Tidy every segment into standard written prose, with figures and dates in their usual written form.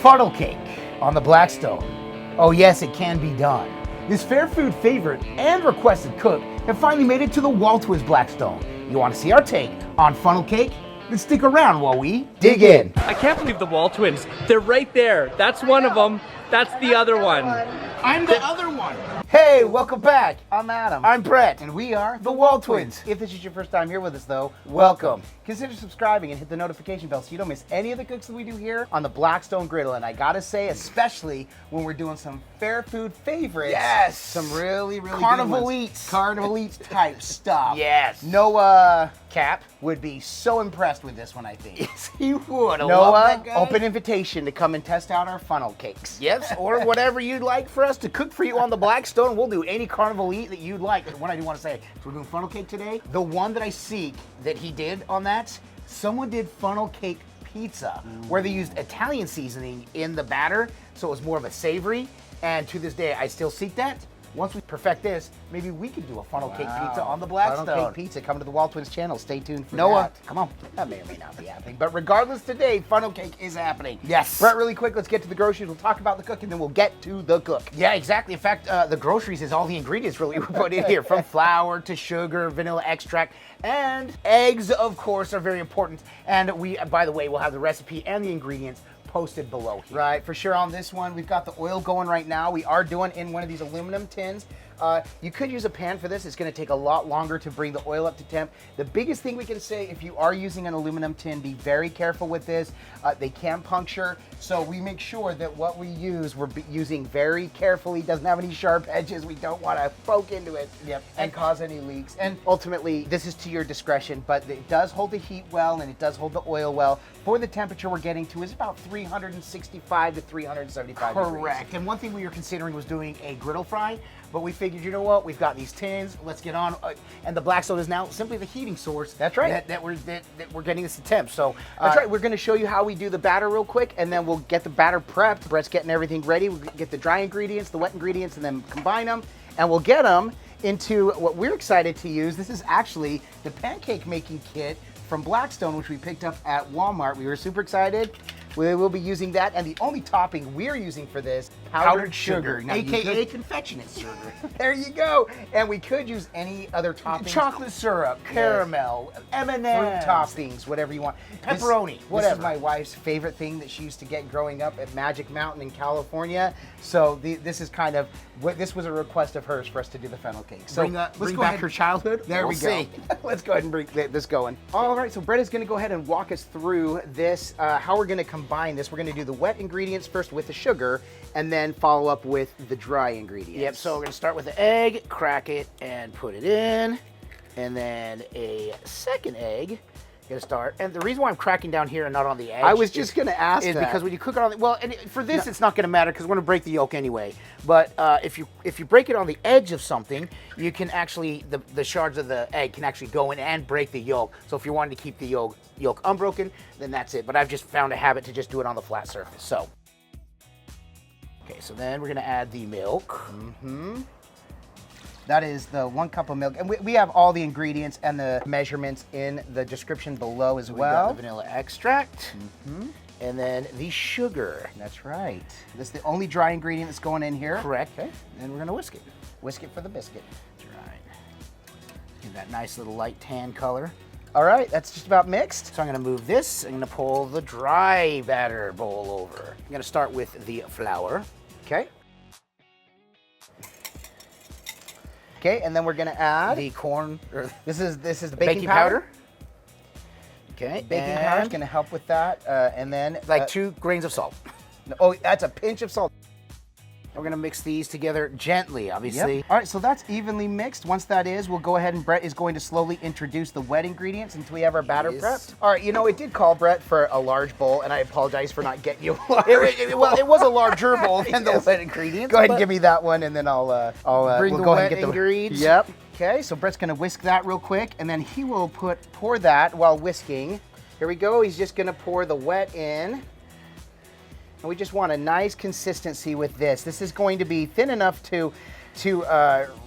Funnel cake on the Blackstone. Oh yes, it can be done. This fair food favorite and requested cook have finally made it to the WALTWINS Blackstone. You want to see our take on funnel cake? Then stick around while we dig in. I can't believe the WALTWINS. They're right there. That's one of them. That's the other one. I'm the other one. Hey, welcome back. I'm Adam. I'm Brett. And we are the WALTWINS. If this is your first time here with us though, welcome. Consider subscribing and hit the notification bell so you don't miss any of the cooks that we do here on the Blackstone Griddle. And I gotta say, especially when we're doing some fair food favorites. Yes. Some really Carnival good ones. eats. Carnival eats type stuff. Yes. Noah Cap would be so impressed with this one, I think. Yes, he would. Noah, open invitation to come and test out our funnel cakes. Yes, or whatever you'd like for us to cook for you on the Blackstone. We'll do any carnival eat that you'd like. What I do want to say, so we're doing funnel cake today. The one that I seek that he did on that, someone did funnel cake pizza, where they used Italian seasoning in the batter, so it was more of a savory. And to this day, I still seek that. Once we perfect this, maybe we could do a funnel cake pizza on the Blackstone. Funnel cake pizza, come to the WALTWINS channel. Stay tuned for Noah, that. come on. That may or may not be happening. But regardless today, funnel cake is happening. Yes. Brett, really quick, let's get to the groceries. We'll talk about the cook and then we'll get to the cook. Yeah, exactly. In fact, the groceries is all the ingredients really we put in here, from flour to sugar, vanilla extract, and eggs, of course, are very important. And we, by the way, we'll have the recipe and the ingredients posted below here. Right, for sure on this one, we've got the oil going right now. We are doing in one of these aluminum tins. You could use a pan for this. It's going to take a lot longer to bring the oil up to temp. The biggest thing we can say, if you are using an aluminum tin, be very careful with this. They can puncture, so we make sure that what we use, we're using very carefully. Doesn't have any sharp edges. We don't want to poke into it and cause any leaks. And ultimately, this is to your discretion, but it does hold the heat well and it does hold the oil well. For the temperature we're getting to is about 365 to 375 degrees. Correct. And one thing we were considering was doing a griddle fry, but we figured, you know what, we've got these tins, let's get on. And the Blackstone is now simply the heating source. That's right. That we're getting this to temp. So that's right. We're going to show you how we do the batter real quick, and then we'll get the batter prepped. Brett's getting everything ready. We'll get the dry ingredients, the wet ingredients, and then combine them, and we'll get them into what we're excited to use. This is actually the pancake making kit from Blackstone, which we picked up at Walmart. We were super excited. We will be using that, and the only topping we're using for this, powdered sugar. Now, AKA confectionate sugar. There you go. And we could use any other toppings. Chocolate syrup, caramel, M&M's. Fruit toppings, whatever you want. Pepperoni, whatever. This is my wife's favorite thing that she used to get growing up at Magic Mountain in California. So this is kind of, this was a request of hers for us to do the funnel cake. So bring back her childhood. There we go. Let's go ahead and bring this going. All right, so Brett is going to go ahead and walk us through this, how we're going to combine this. We're going to do the wet ingredients first with the sugar, and then follow up with the dry ingredients. Yep, so we're going to start with the egg, crack it, and put it in. And then a second egg. Going to start, and the reason why I'm cracking down here and not on the edge, I was just going to ask is that. because when you cook it on the, well, and for this it's not going to matter because we're going to break the yolk anyway. But if you break it on the edge of something, you can actually the shards of the egg can actually go in and break the yolk. So if you're wanting to keep the yolk unbroken, then that's it. But I've just found a habit to just do it on the flat surface. So okay, so then we're going to add the milk. That is the 1 cup of milk. And we have all the ingredients and the measurements in the description below as well. We got the vanilla extract. And then the sugar. That's right. This is the only dry ingredient that's going in here. Correct. Okay. And we're going to whisk it. Whisk it for the biscuit. That's right. Get that nice little light tan color. All right, that's just about mixed. So I'm going to move this. I'm going to pull the dry batter bowl over. I'm going to start with the flour. Okay. Okay, and then we're going to add the corn. Or this is the baking powder. Okay. Baking powder is going to help with that, and then like 2 grains of salt. Oh, that's a pinch of salt. We're going to mix these together gently, obviously. Yep. All right, so that's evenly mixed. Once that is, we'll go ahead and Brett is going to slowly introduce the wet ingredients until we have our batter prepped. All right, you know, it did call Brett for a large bowl, and I apologize for not getting you a large Well, it was a larger bowl than the wet ingredients. Go ahead and give me that one, and then I'll bring we'll the go wet ahead and get ingredients. Yep. Okay, so Brett's going to whisk that real quick, and then he will pour that while whisking. Here we go. He's just going to pour the wet in. And we just want a nice consistency with this. This is going to be thin enough to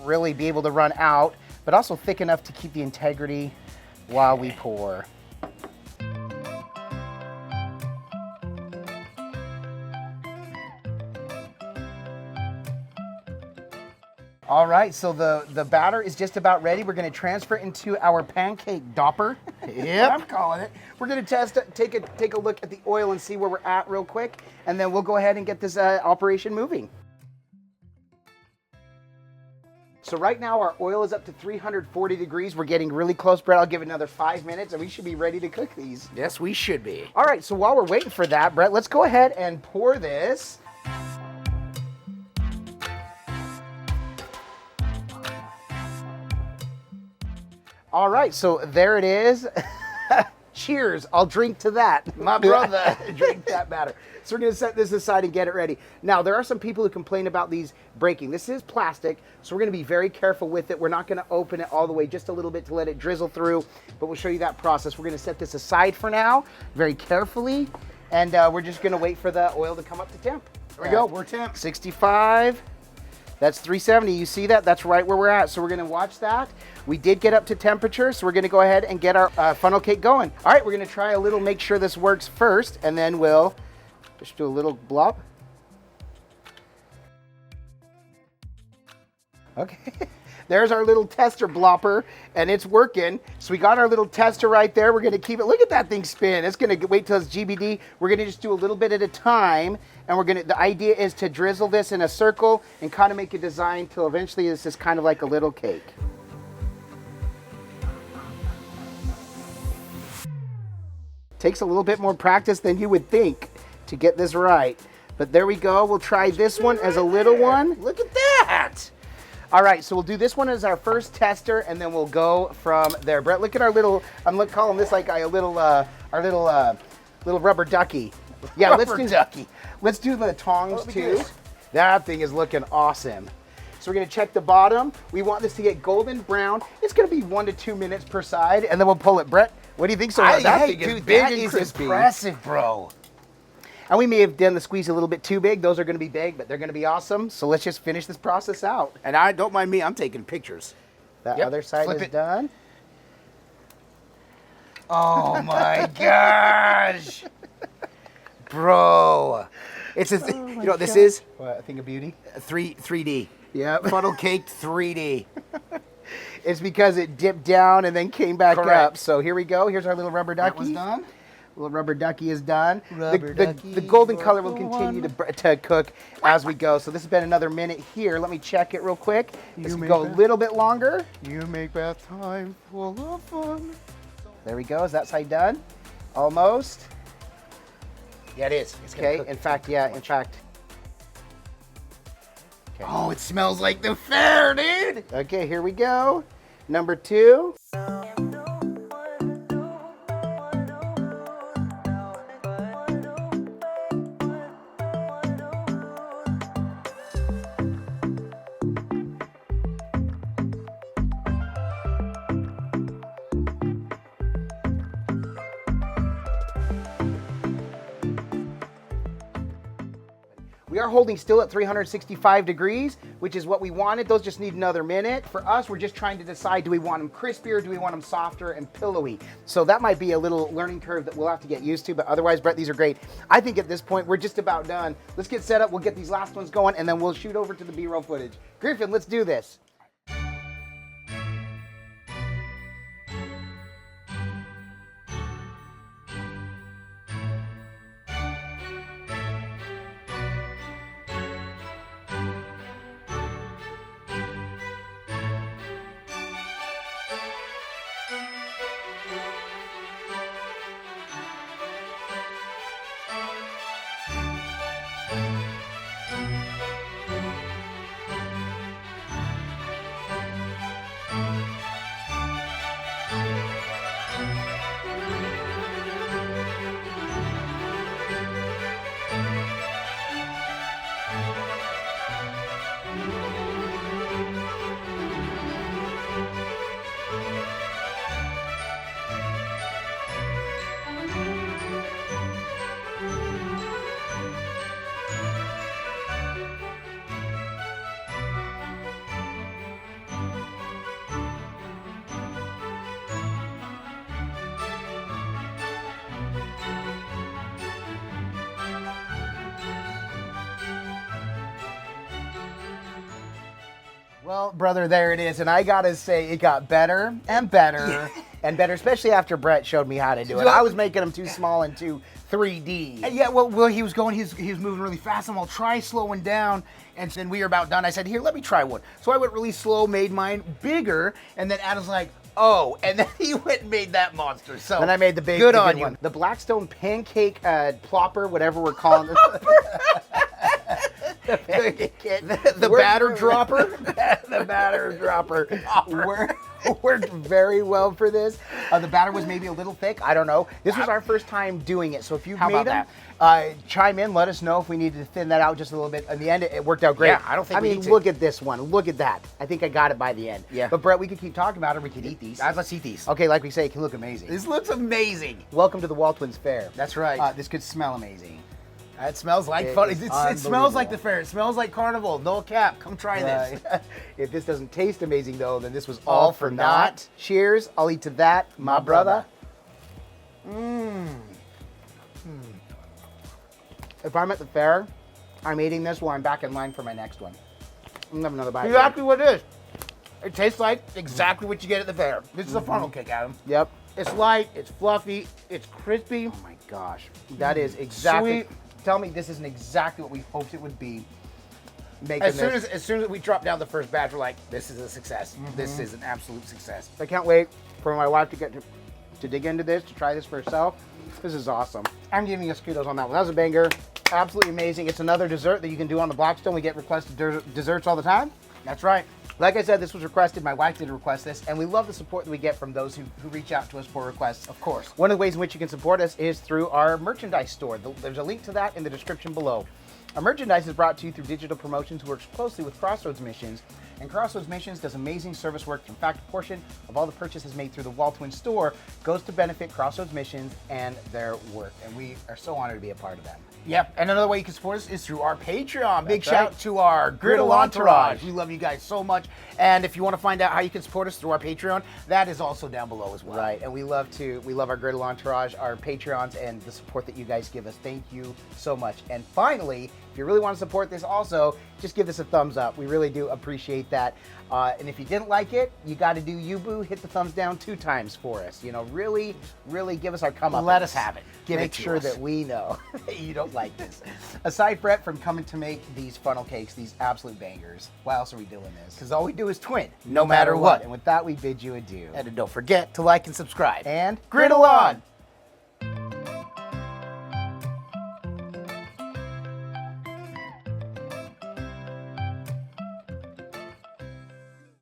really be able to run out, but also thick enough to keep the integrity while we pour. All right, so the batter is just about ready. We're going to transfer it into our pancake dopper. Yep. I'm calling it. We're going to take a look at the oil and see where we're at real quick, and then we'll go ahead and get this operation moving. So right now our oil is up to 340 degrees. We're getting really close, Brett. I'll give it another 5 minutes, and we should be ready to cook these. Yes, we should be. All right, so while we're waiting for that, Brett, let's go ahead and pour this. All right, so there it is. Cheers, I'll drink to that. My brother, drink that batter. So we're gonna set this aside and get it ready. Now, there are some people who complain about these breaking. This is plastic, so we're gonna be very careful with it. We're not gonna open it all the way, just a little bit to let it drizzle through, but we'll show you that process. We're gonna set this aside for now, very carefully, and we're just gonna wait for the oil to come up to temp. There we go, we're temp. 65. That's 370. You see that? That's right where we're at. So we're going to watch that. We did get up to temperature, so we're going to go ahead and get our funnel cake going. All right, we're going to try a little, make sure this works first, and then we'll just do a little blob. Okay. There's our little tester blopper, and it's working. So we got our little tester right there. We're going to keep it. Look at that thing spin. It's going to wait till it's GBD. We're going to just do a little bit at a time, and we're going to. The idea is to drizzle this in a circle and kind of make a design till eventually this is kind of like a little cake. Takes a little bit more practice than you would think to get this right, but there we go. We'll try this one as a little one. Look at that. All right, so we'll do this one as our first tester, and then we'll go from there. Brett, look at our little, I'm calling this like our little rubber ducky. Yeah, let's do the tongs too. That thing is looking awesome. So we're gonna check the bottom. We want this to get golden brown. It's gonna be 1 to 2 minutes per side, and then we'll pull it. Brett, what do you think so far? That thing is big and crispy. Impressive, bro. And we may have done the squeeze a little bit too big. Those are going to be big, but they're going to be awesome. So let's just finish this process out. And I don't mind me, I'm taking pictures. That other side is done. Oh my gosh. Bro. It's a, you know what this is? What, a thing of beauty? 3D. Yeah. Funnel cake 3D. It's because it dipped down and then came back Correct. up. So here we go. Here's our little rubber ducky. That was done. Little rubber ducky is done. The Ducky, golden color will continue to cook as we go. So this has been another minute here. Let me check it real quick. This will go a little bit longer. You make bath time full of fun. There we go. Is that side done? Almost. Yeah, it is. It's gonna Okay. cook. In fact, yeah. In fact. Okay. Oh, it smells like the fair, dude. Okay. Here we go. Number 2. We are holding still at 365 degrees, which is what we wanted. Those just need another minute. For us, we're just trying to decide, do we want them crispier, do we want them softer and pillowy? So that might be a little learning curve that we'll have to get used to, but otherwise, Brett, these are great. I think at this point, we're just about done. Let's get set up, we'll get these last ones going, and then we'll shoot over to the B-roll footage. Griffin, let's do this. Well, brother, there it is. And I got to say, it got better and better and better, especially after Brett showed me how to do it. I was making them too small and too 3D. Yeah, well, he was moving really fast. I'm all try slowing down, and then we were about done. I said, here, let me try one. So I went really slow, made mine bigger, and then Adam's like, oh, and then he went and made that monster. So then I made the big, good the on good you. one. The Blackstone pancake plopper, whatever we're calling it. The batter dropper. The batter dropper worked very well for this. The batter was maybe a little thick. I don't know. This was our first time doing it. So if you've made about them, chime in. Let us know if we needed to thin that out just a little bit. In the end, it worked out great. Yeah, I don't think we mean, need to. look at this one. Look at that. I think I got it by the end. Yeah. But Brett, we could keep talking about it. We could eat these. Let's eat these. Okay, like we say, it can look amazing. This looks amazing. Welcome to the WALTWINS Fair. That's right. This could smell amazing. It smells like It fun. is It smells like the fair. It smells like carnival. No cap. Come try this. If this doesn't taste amazing, though, then this was all for naught. Cheers. I'll eat to that, my brother. If I'm at the fair, I'm eating this while I'm back in line for my next one. I'm gonna have another bite. Exactly what it is. It tastes like exactly what you get at the fair. This is a funnel cake, Adam. Yep. It's light. It's fluffy. It's crispy. Oh my gosh. That is exactly. Sweet. Tell me this isn't exactly what we hoped it would be. As soon as we drop down the first batch, we're like, this is a success. This is an absolute success. I can't wait for my wife to get to dig into this, to try this for herself. This is awesome. I'm giving us kudos on that one. That was a banger. Absolutely amazing. It's another dessert that you can do on the Blackstone. We get requested desserts all the time. That's right. Like I said, this was requested. My wife did request this, and we love the support that we get from those who reach out to us for requests. Of course. One of the ways in which you can support us is through our merchandise store. There's a link to that in the description below. Our merchandise is brought to you through Digital Promotions, who works closely with Crossroads Missions. And Crossroads Missions does amazing service work. In fact, a portion of all the purchases made through the WALTWINS store goes to benefit Crossroads Missions and their work. And we are so honored to be a part of that. Yep, and another way you can support us is through our Patreon. Big That's shout right. out to our Griddle Griddle Entourage. Entourage. We love you guys so much. And if you want to find out how you can support us through our Patreon, that is also down below as well. Right, and we love our Griddle Entourage, our Patreons, and the support that you guys give us. Thank you so much. And finally, if you really want to support this also, just give us a thumbs up. We really do appreciate that. And if you didn't like it, you got to do you, boo. Hit the thumbs down 2 times for us. You know, really, really give us our come up. Let us have it. Give Make it to sure us. that we know that you don't like this. Aside, Brett, from coming to make these funnel cakes, these absolute bangers, why else are we doing this? Because all we do is twin, no matter what. And with that, we bid you adieu. And don't forget to like and subscribe. And Griddle on!